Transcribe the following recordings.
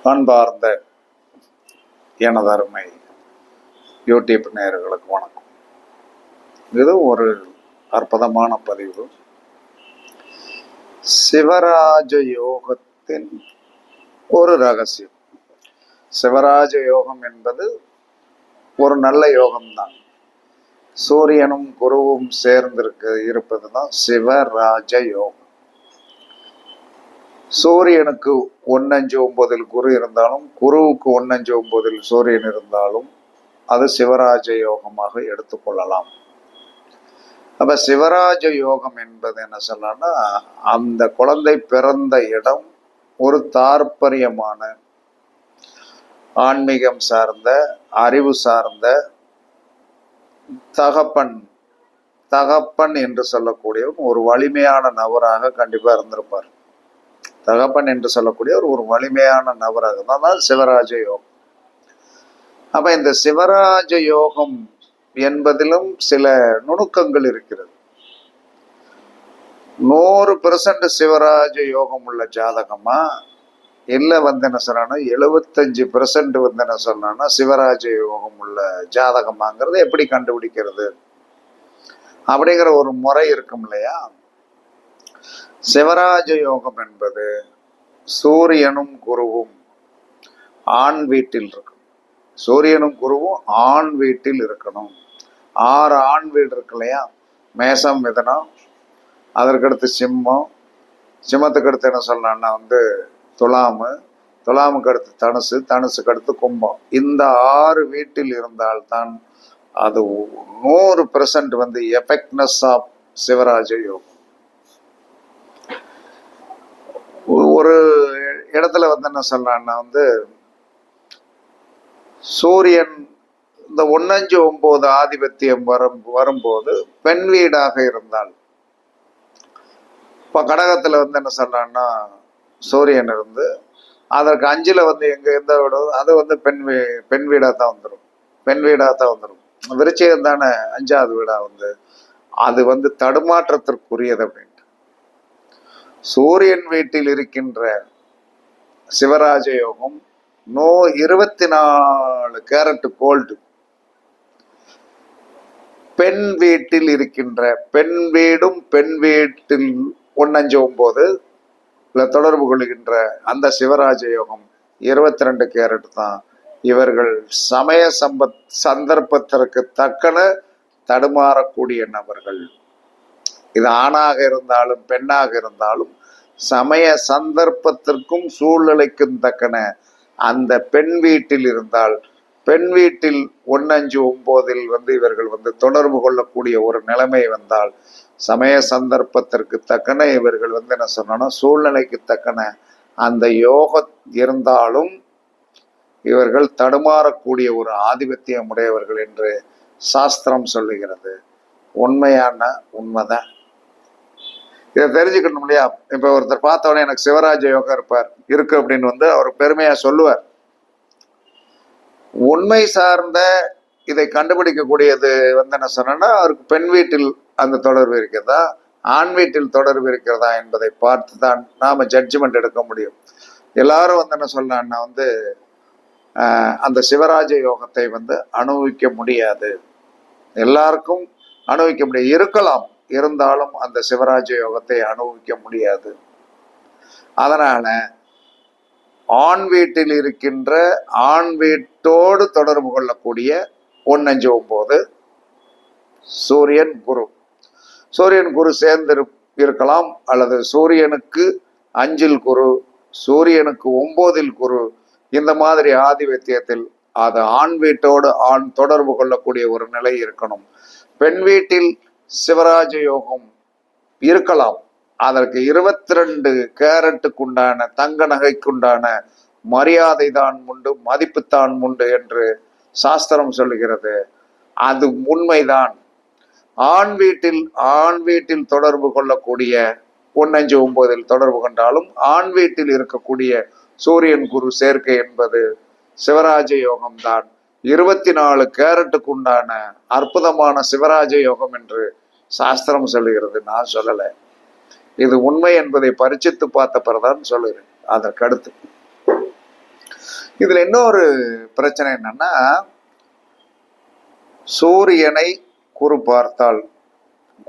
அன்பார்ந்த எனதருமை யூடியூப் நேயர்களுக்கு வணக்கம். இது ஒரு அற்புதமான பதிவு. சிவராஜ யோகத்தின் ஒரு ரகசியம். சிவராஜ யோகம் என்பது ஒரு நல்ல யோகம்தான். சூரியனும் குருவும் இருப்பது தான் சிவராஜ யோகம். சூரியனுக்கு 1:5 குரு இருந்தாலும், குருவுக்கு 1:5 சூரியன் இருந்தாலும் அது சிவராஜ யோகமாக எடுத்துக்கொள்ளலாம். அப்ப சிவராஜ யோகம் என்பது என்ன சொல்லலாம்னா, அந்த குழந்தை பிறந்த இடம் ஒரு தாற்பயமான ஆன்மீகம் சார்ந்த, அறிவு சார்ந்த தகப்பன் என்று சொல்லக்கூடிய ஒரு வலிமையான நபராக கண்டிப்பா இருந்திருப்பார். தகப்பன் என்று சொல்லக்கூடிய ஒரு வலிமையான நபராக தான் சிவராஜ யோகம். அப்ப இந்த சிவராஜ யோகம் என்பதிலும் சில நுணுக்கங்கள் இருக்கிறது. 100% சிவராஜ யோகம் உள்ள ஜாதகமா இல்ல என்ன சொன்னா 75% என்ன சொன்னா சிவராஜ யோகம் உள்ள ஜாதகமாங்கிறது எப்படி கண்டுபிடிக்கிறது அப்படிங்கிற ஒரு முறை இருக்கும் இல்லையா? சிவராஜ யோகம் என்பது சூரியனும் குருவும் ஆண் வீட்டில் இருக்கணும். சூரியனும் குருவும் ஆண் வீட்டில் இருக்கணும். 6 ஆண் வீடு இருக்கு இல்லையா? மேசம், மிதனம், அதற்கடுத்து சிம்மம், சிம்மத்துக்கு அடுத்து என்ன சொல்லலாம்னா துலாமு, துலாமுக்கு அடுத்து தனுசு, தனுசுக்கு அடுத்து கும்பம். இந்த 6 வீட்டில் இருந்தால்தான் அது 100% எஃபெக்ட்னஸ் ஆஃப் சிவராஜ யோகம். ஒரு இடத்துல என்ன சொல்றான்னா சூரியன் இந்த 1:5 ஆதிபத்தியம் வரும்போது பெண் வீடாக இருந்தால், இப்ப கடகத்துல என்ன சொல்றான்னா சூரியன் இருந்து அதற்கு 5ல எந்த வீடு அது பெண் வீடா தான் வந்துடும். பெண் வீடா தான் வந்துடும். விருச்சிகம் தானே 5வது வீடா அது தடுமாற்றத்திற்குரியது அப்படின்ட்டு. சூரியன் வீட்டில் இருக்கின்ற சிவராஜ யோகம் 24 கேரட் கோல்டு. பெண் வீட்டில் இருக்கின்ற பெண் வீடும் பெண் வீட்டில் 1:5 தொடர்பு கொள்கின்ற அந்த சிவராஜ யோகம் 22 கேரட் தான். இவர்கள் சமய சந்தர்ப்பத்திற்கு தக்கன தடுமாறக்கூடிய நபர்கள். இது ஆணாக இருந்தாலும் பெண்ணாக இருந்தாலும் சமய சந்தர்ப்பத்திற்கும் சூழ்நிலைக்கும் தக்கன அந்த பெண் வீட்டில் இருந்தால், பெண் வீட்டில் 1:5 இவர்கள் தொடர்பு கொள்ளக்கூடிய ஒரு நிலைமை வந்தால், சமய சந்தர்ப்பத்திற்கு தக்கன இவர்கள் என்ன சொன்னா சூழ்நிலைக்கு தக்கன அந்த யோகம் இருந்தாலும் இவர்கள் தடுமாறக்கூடிய ஒரு ஆதிபத்தியம் உடையவர்கள் என்று சாஸ்திரம் சொல்லுகிறது. உண்மைதான். இதை தெரிஞ்சுக்கணும் இல்லையா? இப்ப ஒருத்தர் பார்த்தவொடனே எனக்கு சிவராஜ யோகம் இருக்கு அப்படின்னு அவர் பெருமையா சொல்லுவார். உண்மை சார்ந்த இதை கண்டுபிடிக்கக்கூடியது என்ன சொன்னா அவருக்கு பெண் வீட்டில் அந்த தொடர்பு இருக்கிறதா, ஆண் வீட்டில் தொடர்பு இருக்கிறதா என்பதை பார்த்து தான் நாம ஜட்ஜ்மெண்ட் எடுக்க முடியும். எல்லாரும் என்ன சொல்லலாம்னா அந்த சிவராஜ யோகத்தை அனுபவிக்க முடியாது. எல்லாருக்கும் அனுபவிக்க முடியாது. இருக்கலாம், இருந்தாலும் அந்த சிவராஜ யோகத்தை அனுபவிக்க முடியாது. அதனால ஆண் வீட்டில் இருக்கின்ற ஆண் வீட்டோடு தொடர்பு கொள்ளக்கூடிய 1:5 சூரியன் குரு, சூரியன் குரு சேர்ந்து இருக்கலாம், அல்லது சூரியனுக்கு 5 குரு, சூரியனுக்கு 9 குரு, இந்த மாதிரி ஆதிபத்தியத்தில் அது ஆண் வீட்டோடு ஆண் தொடர்பு கொள்ளக்கூடிய ஒரு நிலை இருக்கணும். பெண் வீட்டில் சிவராஜ யோகம் இருக்கலாம். அதற்கு 22 கேரட்டுக்குண்டான தங்க நகைக்குண்டான மரியாதை தான் உண்டு, மதிப்புத்தான் உண்டு என்று சாஸ்திரம் சொல்லுகிறது. அது உண்மைதான். ஆண் வீட்டில் தொடர்பு கொள்ளக்கூடிய 1:5 தொடர்பு கொண்டாலும் ஆண் வீட்டில் இருக்கக்கூடிய சூரியன் குரு சேர்க்கை என்பது சிவராஜ யோகம்தான். 24 கேரட்டுக்குண்டான அற்புதமான சிவராஜ யோகம் என்று சாஸ்திரம் சொல்லுகிறது. நான் சொல்லல, இது உண்மை என்பதை பரிச்சித்து பார்த்த பிறதான் சொல்லுகிறேன். அதற்கடுத்து இதுல இன்னொரு பிரச்சனை என்னன்னா, சூரியனை குரு பார்த்தால்,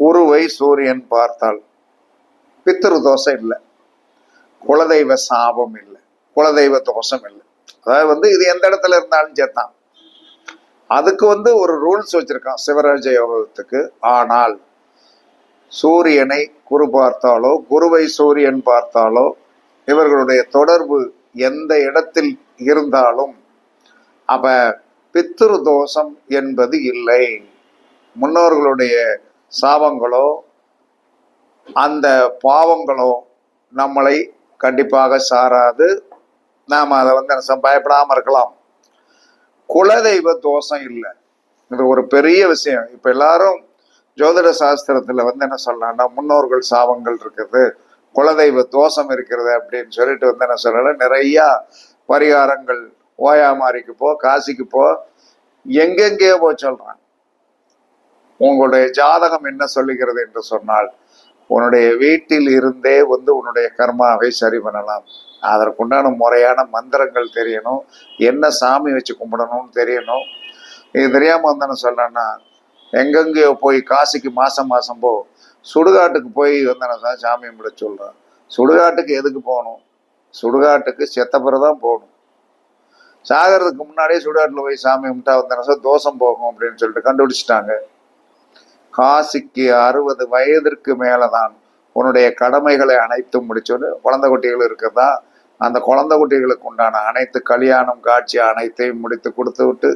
குருவை சூரியன் பார்த்தால் பித்ரு தோஷம் இல்லை, குலதெய்வ சாபம் இல்லை, குலதெய்வ தோஷம் இல்லை. அதாவது இது எந்த இடத்துல இருந்தாலும் சேர்த்தான். அதுக்கு ஒரு ரூல்ஸ் வச்சிருக்கான் சிவராஜ யோகத்துக்கு. ஆனால் சூரியனை குரு பார்த்தாலோ, குருவை சூரியன் பார்த்தாலோ, இவர்களுடைய தொடர்பு எந்த இடத்தில் இருந்தாலும் அப்ப பித்ரு தோஷம் என்பது இல்லை. முன்னோர்களுடைய சாபங்களோ அந்த பாவங்களோ நம்மளை கண்டிப்பாக சாராது. நாம் அதை பயப்படாம இருக்கலாம். குலதெய்வ தோஷம் இல்லை, இது ஒரு பெரிய விஷயம். இப்ப எல்லாரும் ஜோதிட சாஸ்திரத்துல என்ன சொல்லலாம்னா, முன்னோர்கள் சாபங்கள் இருக்குது, குலதெய்வ தோஷம் இருக்கிறது அப்படின்னு சொல்லிட்டு என்ன சொல்லல, நிறைய பரிகாரங்கள், ஓயாமாரிக்கு போ, காசிக்கு போ, எங்கெங்கேயோ போய் சொல்றாங்க. உங்களுடைய ஜாதகம் என்ன சொல்லுகிறது என்று சொன்னால், உன்னுடைய வீட்டில் இருந்தே உன்னுடைய கர்மாவை சரி பண்ணலாம். அதற்குண்டான முறையான மந்திரங்கள் தெரியணும், என்ன சாமி வச்சு கும்பிடணும்னு தெரியணும். இது தெரியாம என்ன சொல்றேன்னா, எங்கெங்கேயோ போய் காசிக்கு மாசம் மாசம் போ, சுடுகாட்டுக்கு போய் சாமி கும்பிட சொல்றான். சுடுகாட்டுக்கு எதுக்கு போகணும்? சுடுகாட்டுக்கு செத்த பிறகுதான் போகணும். சாகிறதுக்கு முன்னாடியே சுடுகாட்டுல போய் சாமி கும்பிட்டா தோஷம் போகும் அப்படின்னு சொல்லிட்டு கண்டுபிடிச்சிட்டாங்க. காசிக்கு 60 வயதிற்கு மேலதான் உன்னுடைய கடமைகளை அனைத்தும் முடிச்சோன்னு குழந்தை குட்டிகள் இருக்குதா, அந்த குழந்தை குட்டிகளுக்கு உண்டான அனைத்து கல்யாணம் காட்சி அனைத்தையும் முடித்து கொடுத்து விட்டு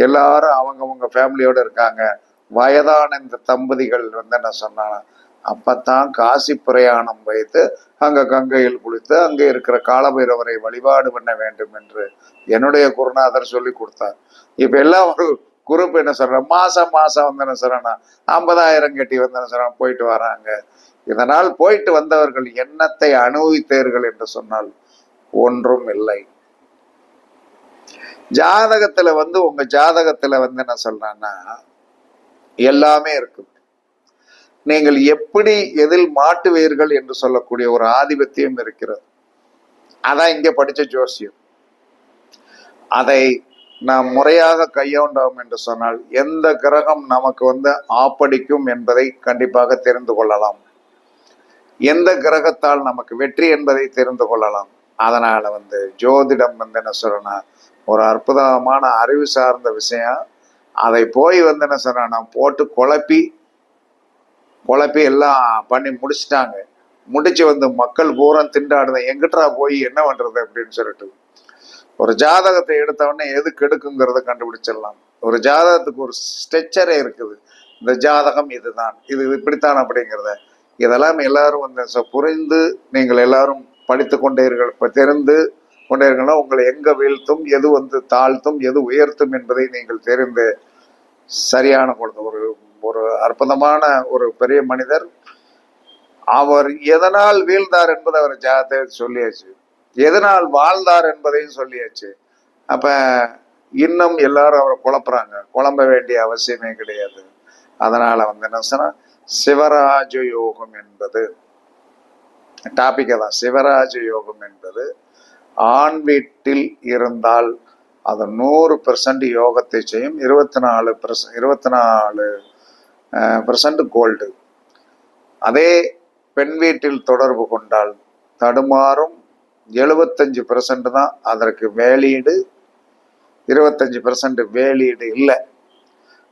எல்லாரும் அவங்கவுங்க ஃபேமிலியோட இருக்காங்க. வயதான இந்த தம்பதிகள் என்ன சொன்னாங்க, அப்பத்தான் காசி பிரயாணம் வைத்து அங்க கங்கையில் குளித்து அங்கே இருக்கிற காலபைரவரை வழிபாடு பண்ண வேண்டும் என்று என்னுடைய குருநாதர் சொல்லி கொடுத்தார். இப்ப எல்லாம் ஒரு குரூப் என்ன சொல்ற, மாசம் மாசம் என்ன சொல்றேன்னா 50,000 கட்டி என்ன சொல்ற போயிட்டு வராங்க. இதனால் போயிட்டு வந்தவர்கள் எண்ணத்தை அனுபவித்தீர்கள் என்று சொன்னால் ஒன்றும் இல்லை. ஜாதகத்துல உங்க ஜாதகத்துல என்ன சொல்றான்னா எல்லாமே இருக்கு. நீங்கள் எப்படி எதில் மாட்டுவீர்கள் என்று சொல்லக்கூடிய ஒரு ஆதிபத்தியம் இருக்கிறது. அதான் இங்க படிச்ச ஜோசியம். அதை நாம் முறையாக கையாண்டோம் என்று சொன்னால் எந்த கிரகம் நமக்கு ஆப்படிக்கும் என்பதை கண்டிப்பாக தெரிந்து கொள்ளலாம். எந்த கிரகத்தால் நமக்கு வெற்றி என்பதை தெரிந்து கொள்ளலாம். அதனால ஜோதிடம் என்ன சொல்றேன்னா ஒரு அற்புதமான அறிவு சார்ந்த விஷயம். அதை போய் என்ன சொல்றேன்னா போட்டு குழப்பி எல்லாம் பண்ணி முடிச்சுட்டாங்க. முடிச்சு மக்கள் பூரம் திண்டாடுத, எங்கிட்டா போய் என்ன பண்றது அப்படின்னு சொல்லிட்டு ஒரு ஜாதகத்தை எடுத்தவொடனே எது கெடுக்குங்கிறத கண்டுபிடிச்சிடலாம். ஒரு ஜாதகத்துக்கு ஒரு ஸ்ட்ரக்சரே இருக்குது. இந்த ஜாதகம் இதுதான், இது இப்படித்தான் அப்படிங்கிறத இதெல்லாம் எல்லாரும் புரிந்து நீங்கள் எல்லாரும் படித்து கொண்டீர்கள், தெரிந்து கொண்டீர்கள்னா உங்களை எங்க வீழ்த்தும், எது தாழ்த்தும், எது உயர்த்தும் என்பதை நீங்கள் தெரிந்து சரியான பொழுது ஒரு அற்புதமான ஒரு பெரிய மனிதர், அவர் எதனால் வீழ்ந்தார் என்பது அவர் ஜாதகத்தை சொல்லியாச்சு, எதனால் வாழ்ந்தார் என்பதையும் சொல்லியாச்சு. அப்ப இன்னும் எல்லாரும் அவரை குழப்புறாங்க. குழம்ப வேண்டிய அவசியமே கிடையாது. அதனால என்ன சொன்னா சிவராஜ யோகம் என்பது டாபிக் தான். சிவராஜ யோகம் என்பது ஆண் வீட்டில் இருந்தால் அது 100% யோகத்தை செய்யும். 24% கோல்டு. அதே பெண் வீட்டில் தொடர்பு கொண்டால் தடுமாறும். 75% தான் அதற்கு வேலீடு, 25% வேலீடு இல்லை.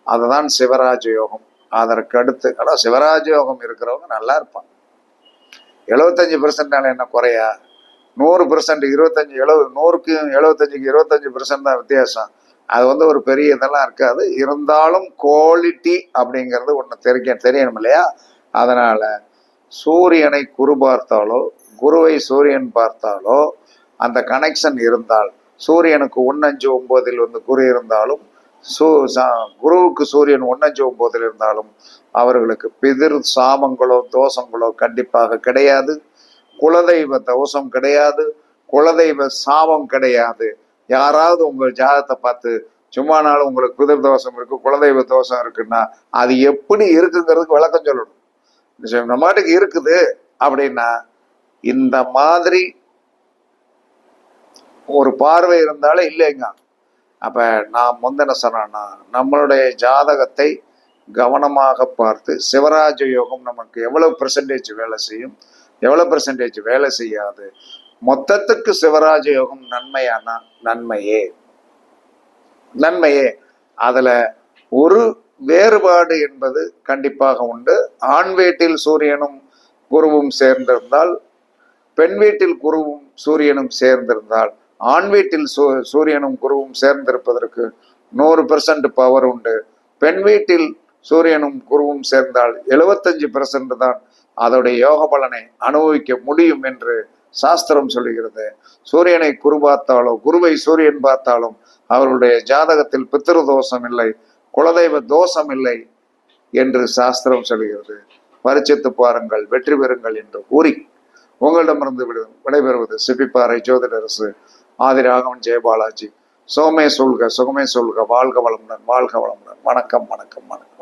அதுதான் சிவராஜ யோகம். அதற்கு அடுத்து சிவராஜ யோகம் இருக்கிறவங்க நல்லா இருப்பாங்க. 75% என்ன குறையா? 100%, 25, 70, 100க்கு 75க்கு 25% தான் வித்தியாசம். அது ஒரு பெரிய இதெல்லாம் இருக்காது. இருந்தாலும் குவாலிட்டி அப்படிங்கிறது ஒன்று தெரியணும் இல்லையா? அதனால சூரியனை குரு பார்த்தாலோ, குருவை சூரியன் பார்த்தாலோ அந்த கனெக்ஷன் இருந்தால், சூரியனுக்கு 159 குரு இருந்தாலும், குருவுக்கு சூரியன் 159 இருந்தாலும் அவர்களுக்கு பிதிர் சாபங்களோ தோஷங்களோ கண்டிப்பாக கிடையாது. குலதெய்வ தோஷம் கிடையாது, குலதெய்வ சாபம் கிடையாது. யாராவது உங்கள் ஜாதகத்தை பார்த்து சும்மானாலும் உங்களுக்கு பிதிர் தோஷம் இருக்கு, குலதெய்வ தோஷம் இருக்குன்னா அது எப்படி இருக்குங்கிறதுக்கு விளக்கம் சொல்லணும். நம்ம மாட்டுக்கு இருக்குது அப்படின்னா இந்த மாதிரி ஒரு பார்வை இருந்தாலே இல்லைங்க. அப்ப நான் முந்தின சொன்னா நம்மளுடைய ஜாதகத்தை கவனமாக பார்த்து சிவராஜ யோகம் நமக்கு எவ்வளவு பெர்சன்டேஜ் வேலை செய்யும், எவ்வளவு பெர்சன்டேஜ் வேலை செய்யாது, மொத்தத்துக்கு சிவராஜ யோகம் நன்மையானா நன்மையே நன்மையே. அதுல ஒரு வேறுபாடு என்பது கண்டிப்பாக உண்டு. ஆண் வீட்டில் சூரியனும் குருவும் சேர்ந்திருந்தால், பெண் வீட்டில் குருவும் சூரியனும் சேர்ந்திருந்தால், ஆண் வீட்டில் சூரியனும் குருவும் சேர்ந்திருப்பதற்கு 100% பவர் உண்டு. பெண் வீட்டில் சூரியனும் குருவும் சேர்ந்தால் 75% தான் அதோடைய யோக பலனை அனுபவிக்க முடியும் என்று சாஸ்திரம் சொல்லுகிறது. சூரியனை குரு பார்த்தாலோ குருவை சூரியன் பார்த்தாலும் அவர்களுடைய ஜாதகத்தில் பித்திரு தோஷம் இல்லை, குலதெய்வ தோஷம் இல்லை என்று சாஸ்திரம் சொல்கிறது. பரிச்சித்து பாருங்கள், வெற்றி பெறுங்கள் என்று கூறி உங்களிடமிருந்து விடைபெறுவது சிப்பிப்பாறை ஜோதிடரசு ஆதிராகவன் ஜெயபாலாஜி. சுகமே சொல்க, சுகமே சொல்க, வாழ்க வளமுடன், வாழ்க வளமுடன். வணக்கம், வணக்கம், வணக்கம்.